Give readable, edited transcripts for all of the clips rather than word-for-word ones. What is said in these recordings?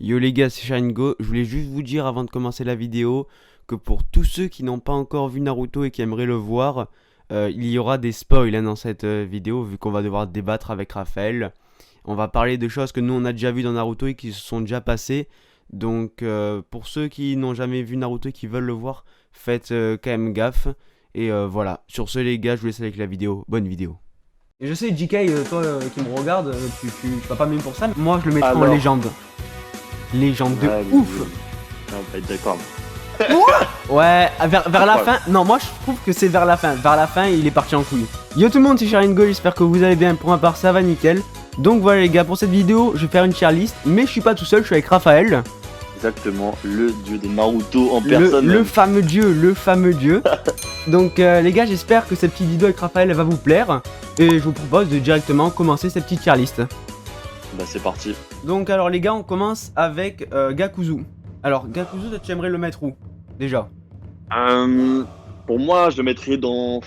Yo les gars, c'est Sharingo. Je voulais juste vous dire avant de commencer la vidéo que pour tous ceux qui n'ont pas encore vu Naruto et qui aimeraient le voir, il y aura des spoils dans cette vidéo vu qu'on va devoir débattre avec Raphaël. On va parler de choses que nous on a déjà vues dans Naruto et qui se sont déjà passées. Donc pour ceux qui n'ont jamais vu Naruto et qui veulent le voir, faites quand même gaffe. Et voilà, sur ce les gars, je vous laisse avec la vidéo. Bonne vidéo. Et je sais JK, toi qui me regardes, tu vas pas même pour ça, mais moi je le mettrai en légende. Légende de ouf. On va être d'accord. Ouais, vers la fin. Non, moi je trouve que c'est vers la fin. Vers la fin, il est parti en couille. Yo tout le monde, c'est Sharingo, j'espère que vous allez bien. Pour ma part, ça va nickel. Donc voilà les gars, pour cette vidéo, je vais faire une tier list. Mais je suis pas tout seul, je suis avec Raphaël. Exactement, le dieu des Naruto en personne. Le fameux dieu, le fameux dieu. Donc les gars, j'espère que cette petite vidéo avec Raphaël elle va vous plaire. Et je vous propose de directement commencer cette petite tier list. Bah c'est parti. Donc alors les gars, on commence avec Gakuzu. Alors Gakuzu, tu aimerais le mettre où déjà? Pour moi, je le mettrais dans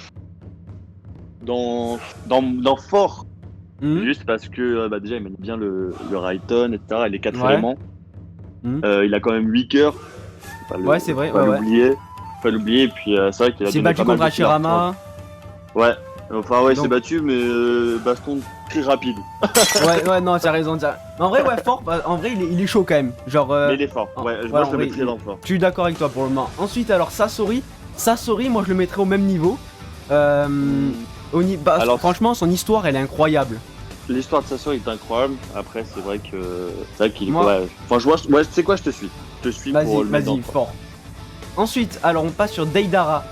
fort. Juste parce que déjà il mène bien le Raiden, etc. Et les 4 éléments. Il a quand même 8 cœurs. Ouais, c'est vrai. Faut pas l'oublier. Et puis c'est vrai qu'il a s'est battu contre Hashirama. Ouais. Enfin ouais, il Donc... s'est battu, mais baston très rapide. ouais, non, t'as raison. En vrai, ouais, fort. En vrai, il est chaud quand même. Genre. Mais il est fort. Ouais, moi je le mettrais dans fort. Je suis d'accord avec toi pour le moment. Ensuite, alors Sasori, moi je le mettrais au même niveau. Alors, franchement, son histoire, elle est incroyable. L'histoire de Sasori est incroyable. Après, c'est vrai qu'il est. Ouais. Enfin, tu sais quoi, je te suis. Je te suis pour le mettre dans fort. Ensuite, alors on passe sur Deidara.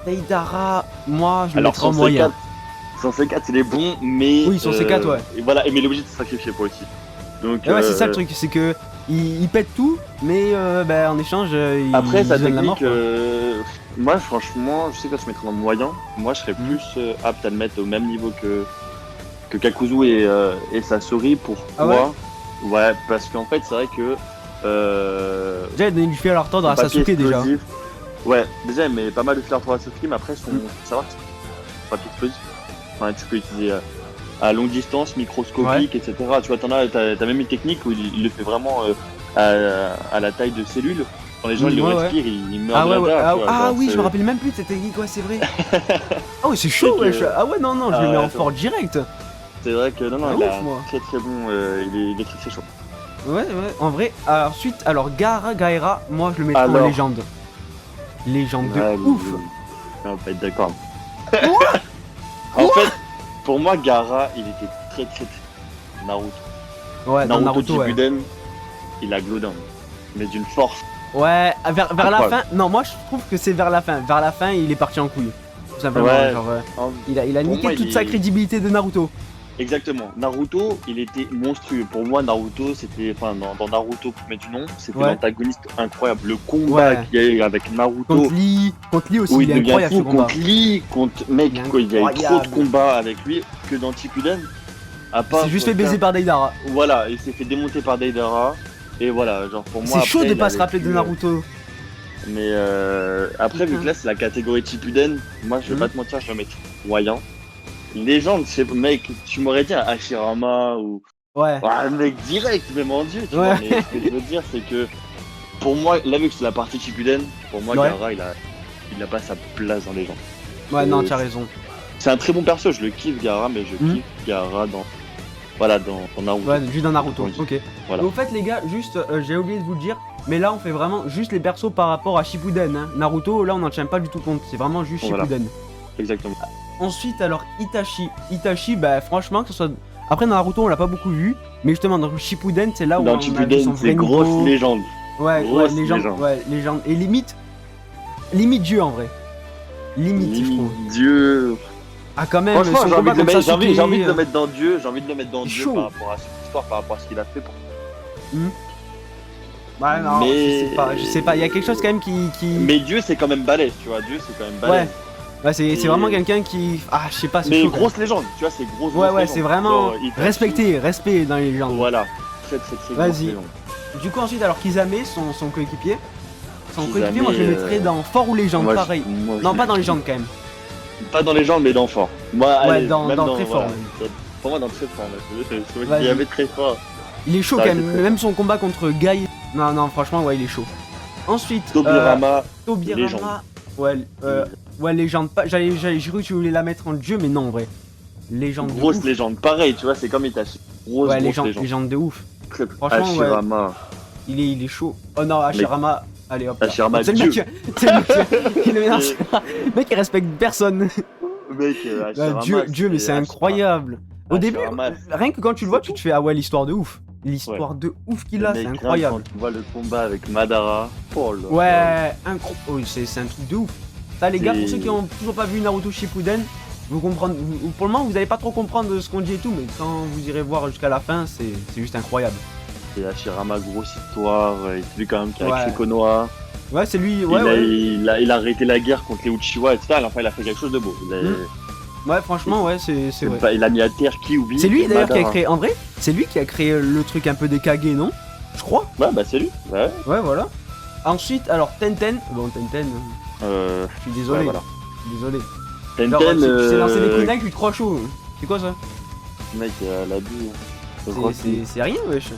Deidara, moi je le mettrais en moyen. Son C4 il est bon, mais. Oui, son C4, ouais. Et voilà, mais il est obligé de se sacrifier pour aussi. Donc, ouais, c'est ça le truc, c'est que il pète tout, mais en échange, après, sa donne la mort. Moi, franchement, je sais que je mettrais dans le moyen. Moi, je serais plus apte à le mettre au même niveau que Kakuzu et Sasori. Pourquoi? Ouais, parce qu'en fait, c'est vrai que. Déjà, il donne du fil à retordre à Sasuke déjà. Ouais, déjà, il met pas mal de fil à retordre à Sasuke, mais après, faut savoir que c'est papier explosif. Enfin, tu peux utiliser à longue distance, microscopique, etc. Tu vois, t'as même une technique où il le fait vraiment à la taille de cellules. Quand les gens ils le respirent, ils meurent de l'intérieur. Oui, je me rappelle même plus de cette technique, ouais, c'est vrai. Ah ouais, c'est chaud, ouais. Ah ouais, non, je le mets en fort direct. C'est vrai que non, il est très bon, il est très chaud. Ouais, en vrai. Ensuite, Gaara, moi je le mettrais en légende. Légende de ouf. On va pas être d'accord. En fait, pour moi, Gaara, il était très Naruto. Ouais, Naruto Shippuden, il a Glowdown, mais d'une force. Ouais, vers la fin. Non, moi je trouve que c'est vers la fin. Vers la fin, il est parti en couille. Tout simplement. Ouais, genre, il a niqué toute sa crédibilité de Naruto. Exactement. Naruto, il était monstrueux. Pour moi, Naruto, c'était. Enfin, dans Naruto, premier du nom, c'était l'antagoniste incroyable. Le combat qu'il y a eu avec Naruto. Contre Lee aussi, il est incroyable ce combat. Contre Lee, mec, il y a eu trop de combats avec lui que dans Shippuden. Il s'est juste fait baiser par Deidara. Voilà, il s'est fait démonter par Deidara. Et voilà, genre pour moi. C'est chaud de pas se rappeler de Naruto. Mais après, vu que là, c'est la catégorie Shippuden, moi, je vais pas te mentir, je vais mettre moyen. Légende, mec, tu m'aurais dit un Hashirama ou. Ouais. Mec, direct, même en dieu, tu vois. Mais ce que je veux dire, c'est que pour moi, là, vu que c'est la partie Shippuden, pour moi, Gaara, il a pas sa place dans Légende. Ouais, non, tu as raison. C'est un très bon perso, je le kiffe, Gaara, mais je kiffe Gaara dans. Voilà, dans Naruto. Ouais, juste dans Naruto, ok. Voilà. Au fait, les gars, juste, j'ai oublié de vous le dire, mais là, on fait vraiment juste les persos par rapport à Shippuden. Hein. Naruto, là, on n'en tient pas du tout compte, c'est vraiment juste Shippuden. Exactement. Ensuite, alors Itachi, bah franchement, que ce soit. Après, dans Naruto, on l'a pas beaucoup vu, mais justement, dans Shippuden, c'est là où on a vu son vrai grosse niveau. Légende. Ouais, légende. Et limite Dieu en vrai. Limite, je trouve. Dieu. Ah, quand même, franchement, j'ai envie de le mettre dans Dieu, par rapport à son histoire, par rapport à ce qu'il a fait pour. Ouais, non, je sais pas, il y a quelque chose quand même qui. Mais Dieu, c'est quand même balèze, tu vois, Dieu, c'est quand même balèze. Ouais, c'est vraiment quelqu'un qui. Ah, je sais pas, c'est mais chaud. Mais grosse légende, tu vois, c'est grosse. Ouais, c'est vraiment. Respect dans les légendes. Voilà, très vas-y. Du coup, ensuite, alors Kisame, son coéquipier. Son coéquipier, moi je le mettrais dans fort ou légende, pareil. Non, pas dans légende quand même. Pas dans légende, mais dans fort. Moi, ouais, dans très fort. Pour moi, dans très fort, il y avait très fort. Il est chaud Ça, quand c'est même, très même son combat contre Guy. Non, non, franchement, ouais, il est chaud. Ensuite, Tobirama, Tobirama. légende. Ouais, légende. J'ai cru que tu voulais la mettre en dieu, mais non, en vrai. Légende de grosse ouf. légende. Pareil, tu vois, c'est comme Itachi. Grosse, Ouais, grosse légende. légende de ouf. Très- Franchement, ouais. Hashirama. Il est chaud. Oh non, Hashirama. Allez hop. Là. Hashirama, C'est le Dieu. mec. C'est le mec. Le mec, il respecte personne. Mec, Hashirama, Dieu, mais c'est incroyable. Au début, Hashirama, rien que quand tu le vois, tu te fais ah ouais, l'histoire de ouf. L'histoire de ouf qu'il a, c'est incroyable. Quand tu vois le combat avec Madara, oh là. Ouais, oh, c'est un truc de ouf. Ça, les gars, pour C'est- ceux qui n'ont toujours pas vu Naruto Shippuden, vous comprendre, pour le moment, vous n'allez pas trop comprendre ce qu'on dit et tout, mais quand vous irez voir jusqu'à la fin, c'est juste incroyable. C'est Hashirama, grosse histoire. C'est lui quand même qui a Ouais. écrit Konoha. Ouais, c'est lui, ouais. Il a arrêté la guerre contre les Uchiwa, etc. À la fin, il a fait quelque chose de beau. Ouais, franchement, ouais, c'est vrai. Il a mis à terre Kyuubi. C'est lui et d'ailleurs qui a Madara. créé, en vrai, c'est lui qui a créé le truc un peu des Kage, non? Je crois. Ouais, bah c'est lui. Ouais. Ouais, voilà. Ensuite, alors Tenten, bon, Tenten, je suis désolé. Ouais, voilà. Je suis désolé. Tenten, Genre, tu sais lancer des kunai, tu te crois chaud. C'est quoi ça? Mec, la boue. C'est rien, wesh.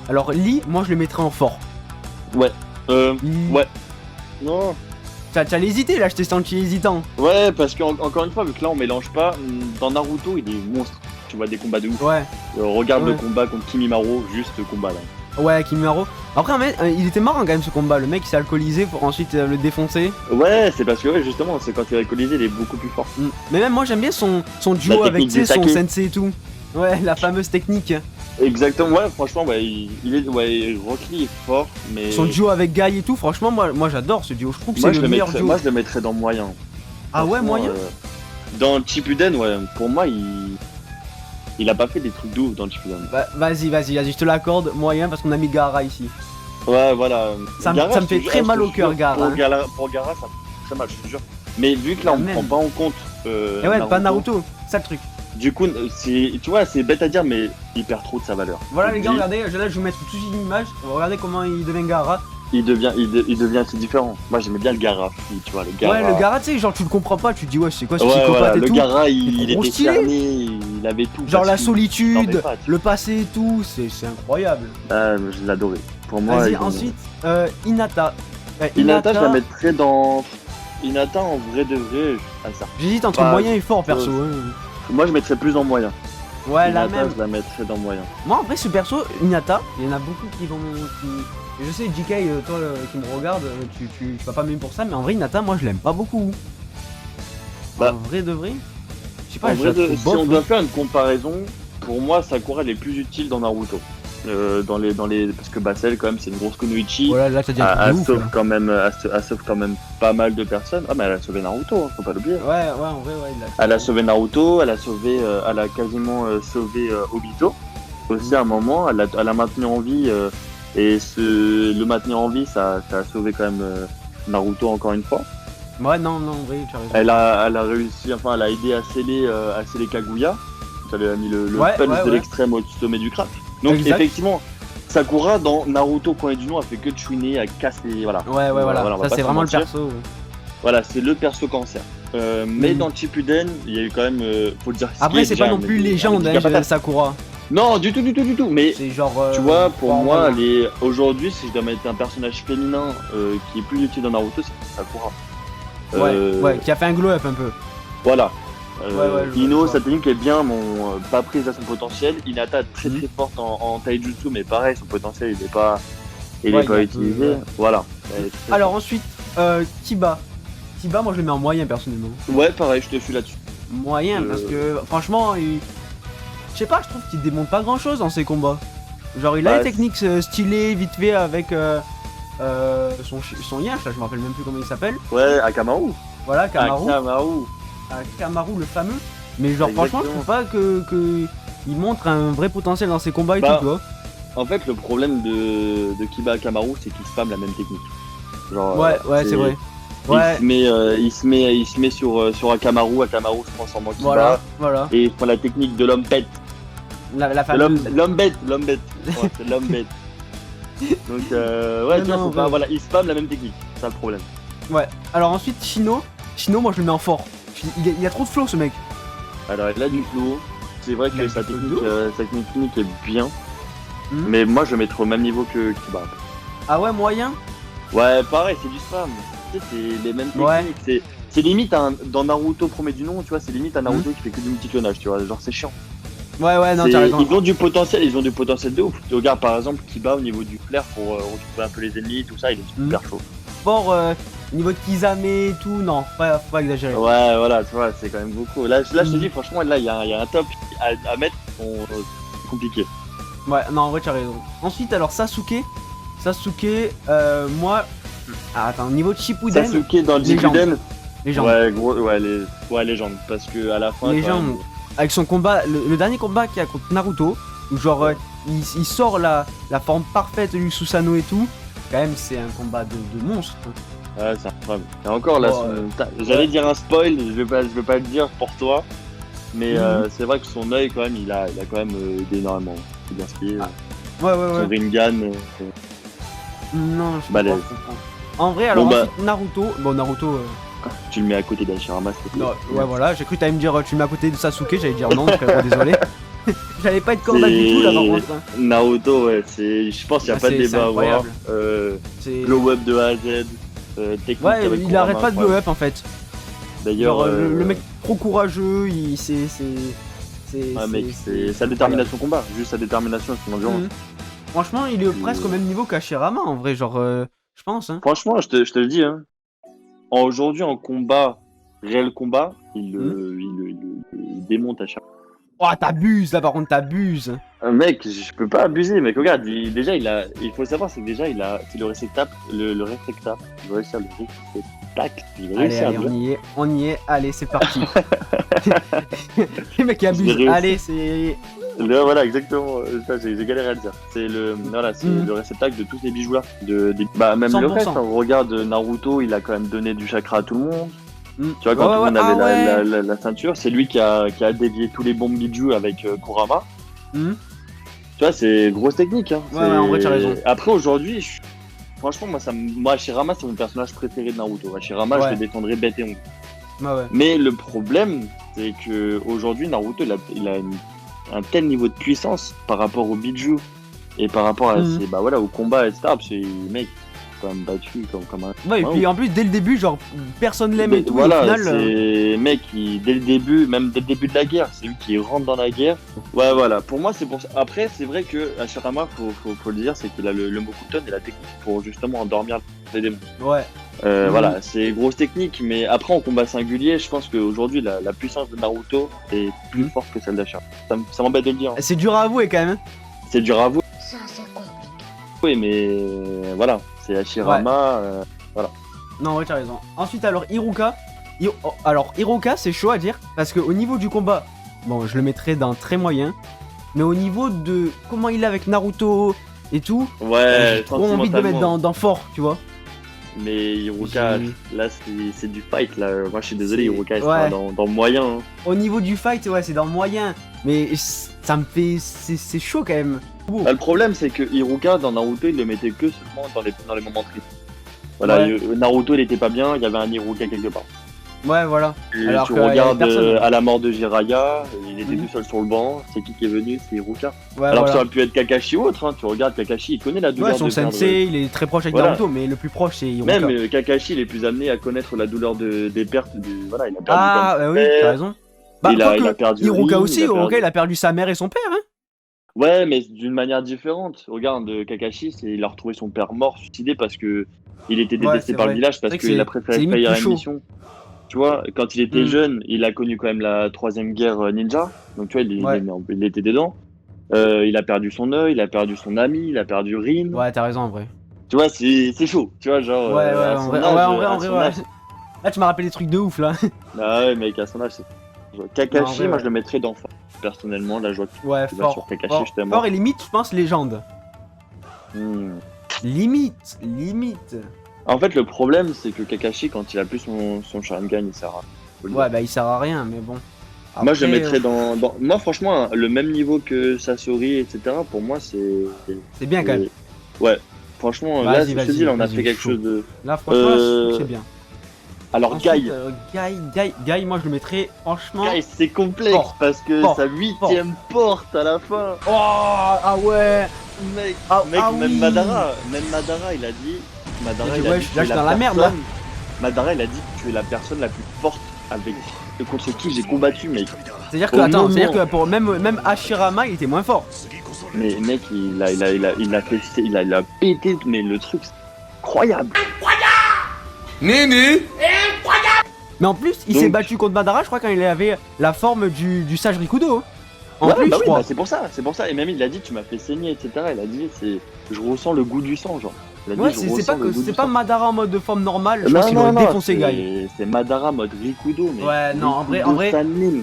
Alors, Lee, moi je le mettrais en fort. Ouais. Lee- Ouais. Non. T'as hésité là, je t'ai senti hésitant. Ouais, parce qu'encore une fois, vu que là on mélange pas, dans Naruto il est monstre. Tu vois des combats de ouf. Ouais, Regarde le Ouais. combat contre Kimimaro, juste le combat là. ouais, Kimimaro. Après, mais, il était marrant quand même ce combat. Le mec il s'est alcoolisé pour ensuite le défoncer. Ouais, c'est parce que ouais, justement, c'est quand il est alcoolisé, il est beaucoup plus fort. Mais même moi j'aime bien son duo La avec technique du tu sais, son sake. sensei et tout. Ouais, la fameuse technique. Exactement, ouais, franchement, ouais, Rock Lee est fort, mais. Son duo avec Guy et tout, franchement, moi j'adore ce duo. Je trouve que c'est le meilleur duo. Moi je le mettrais dans moyen. Ah ouais, Franchement, moyen dans Shippuden, ouais, pour moi, il a pas fait des trucs de ouf dans Shippuden. Bah, vas-y, je te l'accorde, moyen, parce qu'on a mis Gaara ici. Ouais, voilà. Ça me Gaara, fait je te très jure, mal je te au cœur, jure, Gaara, Pour Gaara, ça me fait très mal, je te jure. Mais vu que là, on Même. prend pas en compte. Et ouais, pas Naruto, ça le truc. Du coup, tu vois, c'est bête à dire, mais il perd trop de sa valeur. Voilà Je les te gars, dis, regardez, là je vais vous mettre tout de suite une image. Regardez comment il devient Gaara. Il devient assez différent. Moi, j'aimais bien le Gaara, tu vois, le Gaara. Ouais, le Gaara, tu sais, genre tu le comprends pas, tu te dis ouais, c'est quoi ce Ouais, psychopathe voilà, et le tout. Gaara, Il est il trop était stylé. cerné, il avait tout. Genre la là-dessus. solitude, T'en fais pas, tu le passé et tout, c'est incroyable. Ah, je l'adorais. Pour moi, Vas-y, ils ont- ensuite, Hinata. Hinata, je la mettrais dans. Hinata, en vrai de vrai, ça. J'hésite entre Pas- moyen et fort perso. hein. Moi, je mettrais plus en moyen. Ouais, la Hinata, même. je la mettrais dans moyen. Moi en vrai, ce perso, Hinata, il y en a beaucoup qui vont. Je sais, JK, toi qui me regarde, tu vas pas m'aimer pour ça, mais en vrai, Hinata, moi je l'aime pas beaucoup. Bah, en vrai de vrai. Je sais pas, En je vrai, la trouve si bof, on hein. doit faire une comparaison, pour moi, Sakura elle est plus utile dans Naruto. Parce que Basel, quand même, c'est une grosse Kunoichi. Voilà, là t'as dit un truc de Elle ouf. sauve là. quand même pas mal de personnes. Ah, mais elle a sauvé Naruto, hein, faut pas l'oublier. Ouais, en vrai, ouais, il a. Elle a sauvé Naruto, elle a quasiment sauvé Obito. Aussi, à un moment, elle a maintenu en vie. Le maintenir en vie, ça a sauvé quand même Naruto encore une fois. Ouais, non, en vrai, tu as raison. Elle a réussi, enfin, elle a aidé à sceller Kaguya. Ça lui a mis le Ouais, punch ouais, de ouais. l'extrême au sommet du crack. Donc, Exact. effectivement, Sakura dans Naruto Coin du Nom a fait que chouiner, a cassé. Voilà. Ouais, voilà, on va ça pas c'est se vraiment le mentir. perso. Voilà, c'est le perso cancer. Mais Mhm. dans Shippuden, il y a eu quand même, faut le dire. ce qui Après, est c'est déjà pas non un- plus un légende, handicap hein, patate. Sakura. Non, du tout. Mais C'est genre. tu vois, pour bon, moi, voilà. aujourd'hui, si je dois mettre un personnage féminin qui est plus utile dans Naruto, c'est Sakura. Ouais, qui a fait un glow up un peu. Voilà. Ouais, je vois, Ino, je vois. sa technique est bien, pas prise à son potentiel. Hinata très Mhm. très forte en taijutsu, mais pareil, son potentiel il est pas Ouais, il est un utilisé. peu, ouais. Voilà. Elle est très Alors ensuite, Kiba. Kiba, moi je le mets en moyen personnellement. forte. Ouais, pareil, je te suis là-dessus. Moyen, parce que franchement, je sais pas, je trouve qu'il démonte pas grand chose dans ses combats. Genre, il a Bah, des techniques stylées, vite fait avec son Yash, là, je me rappelle même plus comment il s'appelle. Ouais, Akamaru. Voilà, Kamaru. Akamaru. Kamaru le fameux. Mais genre, franchement, je Exactement. trouve pas que il montre un vrai potentiel dans ses combats et Bah, tout, tu vois. En fait, le problème de Kiba Akamaru, c'est qu'il spam la même technique. Genre, Ouais, c'est vrai. Ouais, Il se met sur Akamaru se transforme en Kiba. voilà. Et il prend la technique de l'homme bête. La fameuse. L'homme bête. Ouais, c'est l'homme bête. Donc, ouais, tu vois, Non, faut pas- ouais. voilà, il spam la même technique. C'est ça le problème. Ouais. Alors ensuite, Shino, moi je le mets en fort. Il a trop de flow ce mec. Alors, il a du flow. C'est vrai Il a que du flow de sa technique est bien. Hmm. Mais moi, je le mettrais au même niveau que Kiba. Ah ouais, moyen? Ouais, pareil, c'est du spam. Tu sais, c'est les mêmes Ouais. techniques. C'est limite dans Naruto premier du nom, tu vois, c'est limite un Naruto qui fait que du multiclonage, tu vois. Genre, c'est chiant. Ouais, ouais, non, C'est- t'as raison. Ils ont du potentiel de ouf. Tu regardes par exemple Kiba au niveau du flair pour retrouver un peu les ennemis, tout ça, il est super chaud. Fort, au niveau de Kizame et tout, non, faut pas exagérer. Ouais, voilà, tu vois, c'est quand même beaucoup. Là, je te dis, franchement, là, il y a un top à mettre qui sont compliqués. Ouais, non, en vrai, tu as raison. Ensuite, alors Sasuke, moi. Ah, attends, niveau de Shippuden, Sasuke dans le légende. Shippuden, légende. ouais, gros, ouais, légende. Parce que à la fin, quand Légende. même, Avec son combat, le dernier combat qu'il y a contre Naruto, où genre il sort la forme parfaite du Susanoo et tout, quand même, c'est un combat de monstre. ouais, c'est incroyable. Et encore là, j'allais dire un spoil, je vais pas le dire pour toi, mais c'est vrai que son œil quand même, il a quand même aidé énormément. C'est bien skié. Ouais, Son Rinnegan. Non, je balèze. comprends. En vrai, alors Bon, ensuite, Naruto. Tu le mets à côté d'Hashirama, s'il te plaît. Non, ouais, voilà, j'ai cru que t'allais me dire tu le mets à côté de Sasuke, j'allais dire non, frérot, désolé. J'allais pas être corda du tout là par contre. Hein. Naruto, ouais, je pense qu'il n'y a pas de débat à avoir. Glow up de A à Z, technique. Ouais, avec il arrête Kurama, pas de blow up en fait. D'ailleurs, le mec trop courageux, c'est. Ouais, mec, c'est sa détermination combat, juste sa détermination, son endurance. Franchement, il est presque au même niveau qu'Hashirama en vrai, genre, je pense. Hein. Franchement, je te le dis, hein. Aujourd'hui, en combat, réel combat, il démonte à chaque. Oh, t'abuses là par contre, t'abuses. Mec, je peux pas abuser, mec. Regarde, il faut savoir, c'est que déjà, c'est le réceptacle, le réflectable. Il va réussir le réflectacle. Allez, on y est, allez, c'est parti. Les mecs abusent, allez, c'est. Voilà, exactement. J'ai galéré à le dire. C'est le réceptacle de tous ces bijoux là. Même 100%. le reste. Hein. On regarde Naruto, il a quand même donné du chakra à tout le monde. Tu vois, quand Ouais, tout le monde avait la ceinture, c'est lui qui a dévié tous les bons bijoux avec Kurama. Tu vois, c'est grosse technique. Hein. Ouais, en vrai, tu as raison. Après, aujourd'hui, franchement, moi, Hashirama, c'est mon personnage préféré de Naruto. Hashirama, je le défendrai bête et ongle. Ouais. Mais le problème, c'est que aujourd'hui, Naruto, il a un tel niveau de puissance par rapport au bijou et par rapport à au combat, etc. Parce que le mec, quand même battu comme un. Ouais, et puis en plus, dès le début, genre, personne l'aime et tout. Voilà, et au final, c'est mec, dès le début, même dès le début de la guerre, c'est lui qui rentre dans la guerre. Ouais, voilà, pour moi, c'est pour ça. Après, c'est vrai que Hashirama, faut le dire, c'est qu'il a le Mokuton et la technique pour justement endormir les démons. Ouais. Voilà, c'est grosse technique, mais après en combat singulier, je pense qu'aujourd'hui la puissance de Naruto est plus forte que celle d'Hashirama. Ça m'embête de le dire. Hein. C'est dur à avouer quand même. Hein. C'est dur à avouer. C'est compliqué. Oui, mais voilà, c'est Hashirama. Voilà. Non, ouais, t'as raison. Ensuite, alors Hiruka. Alors Hiruka, c'est chaud à dire parce qu'au niveau du combat, bon, je le mettrais d'un très moyen, mais au niveau de comment il est avec Naruto et tout, ouais, j'ai trop envie de le mettre dans fort, tu vois. Mais Hiruka, là c'est du fight là. Moi je suis désolé, Hiruka il sera dans le moyen. Hein. Au niveau du fight, ouais, c'est dans le moyen. Mais ça me fait. C'est chaud quand même. Le problème c'est que Hiruka dans Naruto il le mettait que seulement dans les moments tristes. Voilà, Naruto il était pas bien, il y avait un Hiruka quelque part. Ouais, voilà. Et alors tu regardes à la mort de Jiraiya, il était tout seul sur le banc, c'est qui est venu? C'est Hiruka. Ouais, alors que ça aurait pu être Kakashi ou autre, hein. Tu regardes Kakashi, il connaît la douleur. Ouais, son sensei, il est très proche avec Naruto, mais le plus proche c'est Hiruka. Même Kakashi, il est plus amené à connaître la douleur des pertes. Voilà, il a perdu. Ah, oui, t'as raison. Il a perdu. Hiruka aussi, il a perdu sa mère et son père, hein. Ouais, mais d'une manière différente. Regarde, Kakashi, il a retrouvé son père mort, suicidé parce que il était détesté par le village parce qu'il a préféré trahir une mission. Tu vois, quand il était jeune, il a connu quand même la 3ème guerre ninja. Donc tu vois, il était dedans. Il a perdu son œil, il a perdu son ami, il a perdu Rin. Ouais, t'as raison en vrai. Tu vois, c'est chaud. Tu vois, genre. Ouais, en vrai, ouais. Là, tu m'as rappelé des trucs de ouf là. Ah ouais, mec, à son âge, c'est. Kakashi, moi je le mettrais dans fort. Personnellement, là, je vois que ouais, fort. Sur Kakashi, justement. Fort et limite, je pense, légende. Limite. En fait, le problème, c'est que Kakashi, quand il a plus son Sharingan, il sert à rien. Ouais, bah il sert à rien, mais bon. Après, moi, je le mettrais dans. Moi, franchement, le même niveau que Sasori, etc., pour moi, c'est. C'est bien quand même. Ouais, franchement, là, je te dis, là, on a fait quelque chose de. Là, franchement, c'est bien. Alors, ensuite, Guy, moi je le mettrais franchement. Guy, c'est complexe parce que sa 8ème porte à la fin. Oh, ah ouais. Mec, Ah, mec, ah même oui. Madara, il a dit. Madara, il a Ouais, dit là, je suis dans la merde, là. Madara, il a dit que tu es la personne la plus forte avec contre qui j'ai combattu, mec. C'est-à-dire que, Au attends, moment- c'est-à-dire que pour même Hashirama, il était moins fort. Mais mec, il a pété, mais le truc, c'est incroyable. Nini. Mais en plus, il Donc- s'est battu contre Madara, je crois, quand il avait la forme du sage Rikudo. Hein. En Ouais, plus, bah je oui, crois. bah c'est pour ça. Et même il a dit, tu m'as fait saigner, etc. Il a dit, je ressens le goût du sang, genre. Il a dit, Ouais, je c'est ressens pas, le goût c'est du pas sang. Madara en mode de forme normale, je pense qu'il aurait défoncé Guy. c'est Madara mode Rikudo, mais. Ouais, non, en Rikudo vrai- Sannin.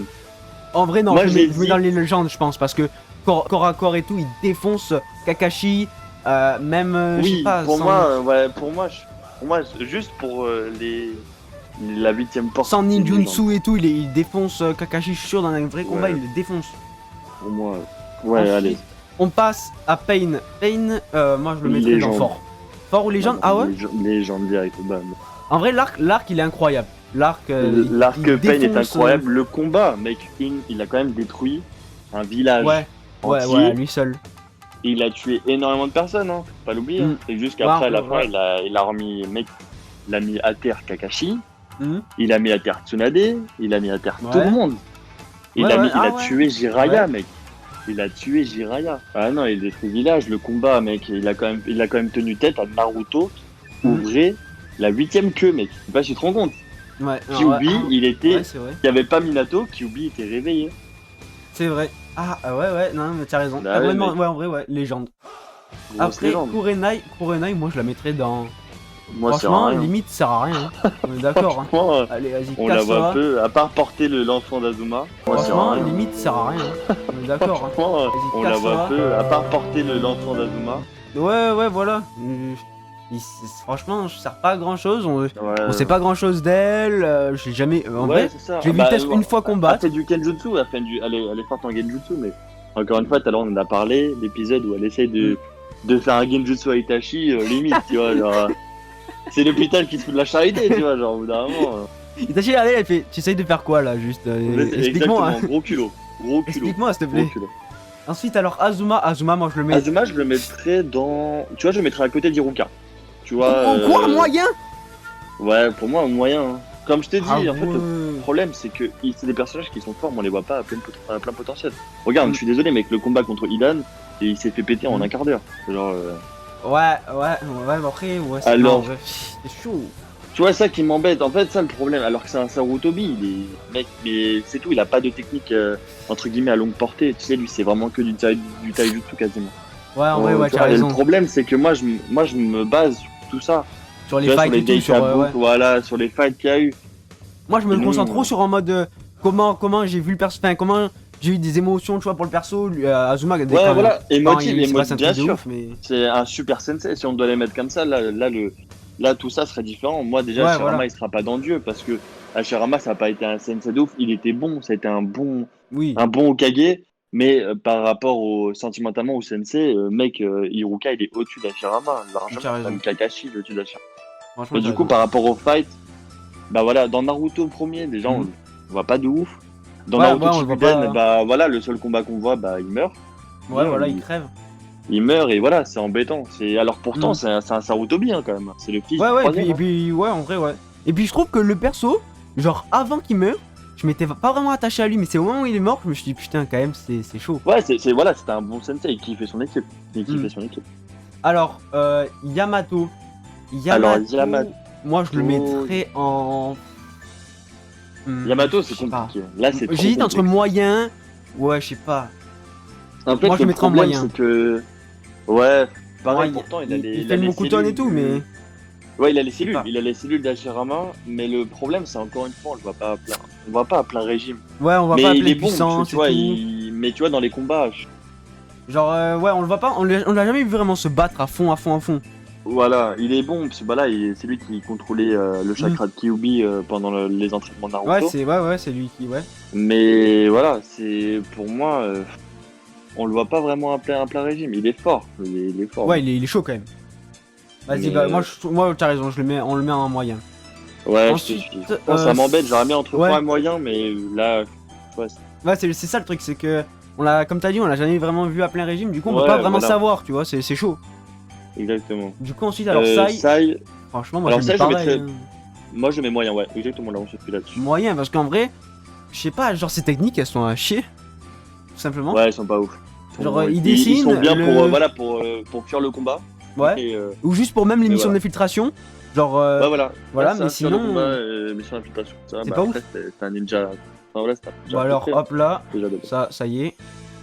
En vrai, non, Moi, je j'ai mets dit- dans les légendes, je pense, parce que corps à corps et tout, il défonce Kakashi, même, je sais Oui, pas, pour sans- moi, ouais, pour moi, juste pour la 8ème porte. sans c'est une légende. ninjutsu et tout, il défonce Kakashi, je suis sûr, dans un vrai combat, Ouais. il le défonce. Pour moi, ouais, Ensuite, allez. On passe à Pain. Pain, moi je le mettrais Légende. dans fort. Fort ou légende? Ah ouais? Légende direct, bam. En vrai, l'arc il est incroyable. L'arc L'arc il Pain est défonce, incroyable. Le combat, mec, il a quand même détruit un village Ouais, ouais, entier. ouais, lui seul. Et il a tué énormément de personnes, hein. Faut pas l'oublier. Mm. Hein. C'est juste qu'après, Ouais, à la ouais, fin, ouais. il a remis, mec, il a mis à terre Kakashi, Mhm. il a mis à terre Tsunade, il a mis à terre tout Ouais. le monde. Il Ouais, a, ouais, mis, il ah a ouais. tué Jiraya, Ouais. mec. Il a tué Jiraya. Ah non, il a détruit le village, le combat, mec. Il a quand même tenu tête à Naruto, qui Mhm. ouvrait la 8ème queue, mec. Je sais pas si tu te rends compte. Ouais, Kyuubi, ouais, il était. ouais, c'est vrai. Il n'y avait pas Minato, Kyuubi était réveillé. C'est vrai. Ah, ouais, ouais, non, mais t'as raison. Bah Ah, ouais, vraiment, mec. ouais, en vrai, ouais, légende. Grosse Après, légende. Kurenai, moi je la mettrais dans. Moi, c'est Franchement, rien. limite, ça sert à rien. Hein. On est d'accord. Hein. Franchement, Allez, vas-y, on la voit casse-toi. peu, à part porter l'enfant d'Azuma. Moi, c'est Franchement, rien. limite, ça sert à rien. Hein. On est d'accord. Hein. Franchement, Vas-y, on la voit casse-toi. peu, à part porter l'enfant d'Azuma. Ouais, ouais, voilà. Franchement, je sers pas à grand chose. On Ouais. sait pas grand chose d'elle. J'ai jamais. En Ouais, vrai, c'est ça. j'ai vu Bah, peut-être une fois Elle combattre. fait du Genjutsu, elle est forte en Genjutsu, mais encore une fois, tout à l'heure on en a parlé, l'épisode où elle essaye de faire un Genjutsu à Itachi, limite, tu vois, genre. C'est l'hôpital qui se fout de la charité, tu vois, genre, au bout d'un moment. Itachi, allez, elle fait. Tu essayes de faire quoi là, juste explique-moi. Exactement, gros culot. Gros culot. Explique-moi, s'il te Gros plaît. culot. Ensuite, alors, Azuma, moi je le mets. Azuma, je le mettrais dans. Tu vois, je le mettrais à côté d'Iruka. Tu vois. Quoi, moyen? Ouais, pour moi, un moyen. Hein. Comme je t'ai dit, Ah en fait, le ouais. problème, c'est que c'est des personnages qui sont forts, mais on les voit pas à plein potentiel. Regarde, Mm. je suis désolé, mais le combat contre Idan, et il s'est fait péter en Mm. un quart d'heure. Genre. Ouais, mais après, ouais, c'est Alors- non, ouais, c'est chaud. Tu vois, ça qui m'embête, en fait, ça le problème, alors que c'est un Sarutobi, il est. Mec, mais c'est tout, il a pas de technique, entre guillemets, à longue portée. Tu sais, lui, c'est vraiment que du taijutsu quasiment. Ouais, en vrai, ouais, Tu tu as vois, et raison. le problème, c'est que moi, je me base sur tout ça. Sur les Tu vois, fights et tout, sur. Databook, Ouais. voilà, sur les fights qu'il y a eu. Moi, je me Et nous, concentre trop sur en mode comment j'ai vu le perso, enfin, comment j'ai eu des émotions, tu vois, pour le perso. Azuma, dès Ouais, quand- voilà, quand émotive, il se passe un bien truc de sûr. ouf, mais. C'est un super sensei, si on doit les mettre comme ça, là tout ça serait différent. Moi, déjà, Ouais, Hashirama, voilà. il sera pas dans Dieu, parce que Hashirama, ça n'a pas été un sensei de ouf, il était bon, ça a été un bon Oui. Hokage, mais par rapport sentimentalement au sensei, mec, Iruka, il est au-dessus d'Hashirama, Tu as largement, raison. même Kakashi, il est au-dessus d'Hashirama. Franchement, Mais t'as du coup, raison. par rapport au fight, bah voilà, dans Naruto premier, déjà, Mhm. on voit pas de ouf. Dans Ouais, Naruto ouais, on le voit Shippuden, pas. bah voilà, le seul combat qu'on voit, bah il meurt. Ouais, voilà, il- il crève. Il meurt et voilà, c'est embêtant. Alors pourtant, Mhm. c'est un Sarutobi hein, quand même. C'est le fils Ouais, du ouais, troisième, et puis, ouais, en vrai, ouais. Et puis, je trouve que le perso, genre, avant qu'il meure, je m'étais pas vraiment attaché à lui, mais c'est au moment où il est mort, je me suis dit, putain, quand même, c'est chaud. Ouais, voilà, c'était un bon sensei qui fait son équipe. Il kiffait Mhm. son équipe. Alors, Yamato. Alors, Yamato. Moi, je le mettrais en. Yamato, je c'est sais pas. compliqué. Là, c'est trop J'hésite entre complexe. moyen. Ouais, je sais pas. En fait, moi, je le mettrais en problème, moyen. c'est que. Ouais, pareil, Ouais, pourtant, il a les. il il fait a le les Mokuton et cellules tout, du- mais. Ouais, il a les sais cellules. pas. Il a les cellules d'Hashirama, mais le problème, c'est encore une fois, on le voit pas à plein. On le voit pas à plein régime. Ouais, on voit Mais pas il plein est de bon, puissance tu vois, et tout. mais tu vois, dans les combats, Genre, ouais, on le voit pas, on l'a jamais vu vraiment se battre à fond. voilà, il est bon, parce que bah là, c'est lui qui contrôlait le chakra de Kyuubi pendant les entraînements de Naruto. Ouais, c'est lui qui, ouais. Mais voilà, c'est pour moi, on le voit pas vraiment à plein régime. Il est fort, il est fort. Ouais, il est chaud quand même. Vas-y, Mais, bah, moi, t'as raison, on le met en moyen. Ouais, Ensuite, je pense que ça m'embête. J'aurais mis entre ouais. fort et moyen, mais là, ouais, Ouais, c'est ça le truc, c'est que on l'a, comme t'as dit, on l'a jamais vraiment vu à plein régime, du coup on peut Ouais, pas vraiment voilà. savoir, tu vois, c'est chaud. Exactement. Du coup ensuite, alors Sai, Sai, franchement moi alors je le mets Sai, je pareil. mettrais. Moi, je mets moyen, ouais. Exactement, là, on se fait là-dessus. Moyen, parce qu'en vrai, je sais pas, genre ces techniques elles sont à chier, tout simplement. Ouais, ils sont pas ouf. Genre Ils, ils ils sont dessinent, bien pour, le... voilà, pour fuir le combat. ouais, Et, ou juste pour même les mais missions voilà. d'infiltration, genre Ouais, voilà. voilà, Ouais, mais ça, fuir le sinon, combat, mission d'infiltration. Ça, c'est bah, pas après, ouf. c'est un ninja. Enfin, voilà, c'est un ninja. Bon à peu alors près, hop là, déjà de base. ça y est.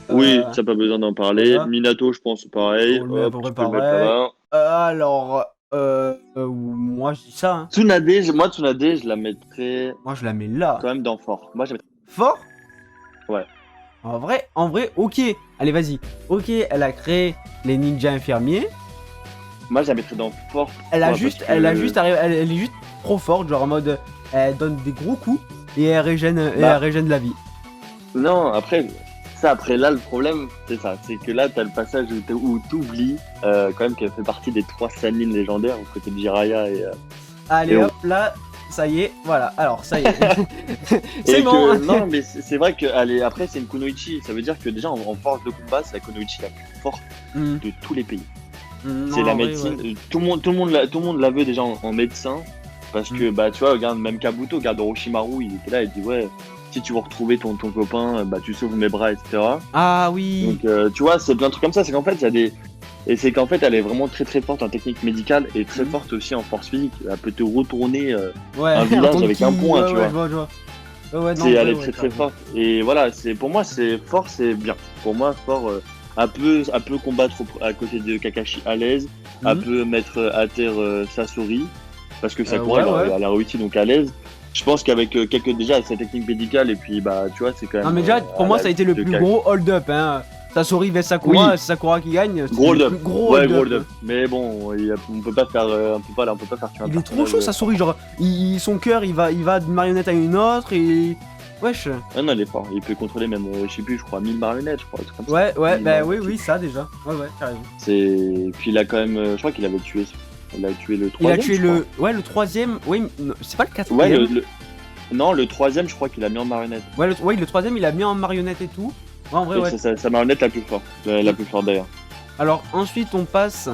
Oui, ça pas besoin d'en parler. Voilà. Minato, je pense, pareil. On le met à peu Hop, près tu peux le mettre pareil. là-bas. Alors, moi je dis ça, hein. Tsunade, moi, Tsunade, je la mettrais Moi je la mets là. quand même dans fort. Moi, je la mettrais. Fort. Ouais. En vrai, ok. Allez, vas-y. Ok, elle a créé les ninjas infirmiers. Moi, je la mettrais dans fort. Elle a Pourquoi juste, Parce que- elle est juste trop forte, genre en mode, elle donne des gros coups et elle régène, la vie. Non, après, là, le problème, c'est ça. C'est que là, t'as le passage où t'oublies quand même qu'elle fait partie des 3 Sannin légendaires, aux côtés de Jiraiya et. Allez, Et hop, là, ça y est, voilà. Alors, ça y est. C'est et bon. que, non, mais c'est vrai que après, c'est une kunoichi. Ça veut dire que déjà, en force de combat, c'est la kunoichi la plus forte Hmm. de tous les pays. Hmm, C'est non, la en vrai, médecine. ouais. Tout le monde la veut déjà en médecin. Parce que, bah, tu vois, regarde, même Kabuto, regarde Orochimaru, il était là, il dit, ouais, si tu veux retrouver ton copain, bah, tu sauves mes bras, etc. Ah oui. Donc, tu vois, c'est plein de trucs comme ça. C'est qu'en fait, il y a des. Et c'est qu'en fait, elle est vraiment très très forte en technique médicale et très Mhm. forte aussi en force physique. Elle peut te retourner. Ouais. un village ton avec un point, ouais, tu ouais, vois. je vois. Ouais, non, Elle ouais, est ouais, très très carrément. forte. Et voilà, pour moi, c'est fort, c'est bien. Pour moi, fort, elle peut combattre à côté de Kakashi à l'aise. Elle Mhm. peut mettre à terre Sasori. Parce que Sakura, ouais. elle a réussi donc à l'aise. Je pense qu'avec déjà sa technique médicale et puis bah tu vois c'est quand même. Non mais déjà pour moi ça a été le plus gros hold-up hein. Sasori vs Sakura, Oui. c'est Sakura qui gagne. Gros le hold-up. plus gros Ouais, hold-up. gros hold-up. Mais bon, on peut pas faire, on peut pas faire tuer un Il est trop personnage. chaud Sasori, genre son cœur il va d'une marionnette à une autre et wesh. Ah non, il est fort. Il peut contrôler même, je sais plus, je crois 1000 marionnettes, je crois. Un truc comme ça. Ouais, 1000 bah marionnettes. oui, ça déjà. Ouais, t'as raison. Puis il a quand même, je crois qu'il avait tué. Il a tué le Il a troisième. tué je crois. ouais, le troisième, oui, non, c'est pas le Ouais, quatrième. non, le troisième, je crois qu'il a mis en marionnette. Ouais, le troisième il a mis en marionnette et tout. Ouais, en vrai, Et ouais. c'est sa marionnette la plus forte. La plus forte d'ailleurs. Alors ensuite on passe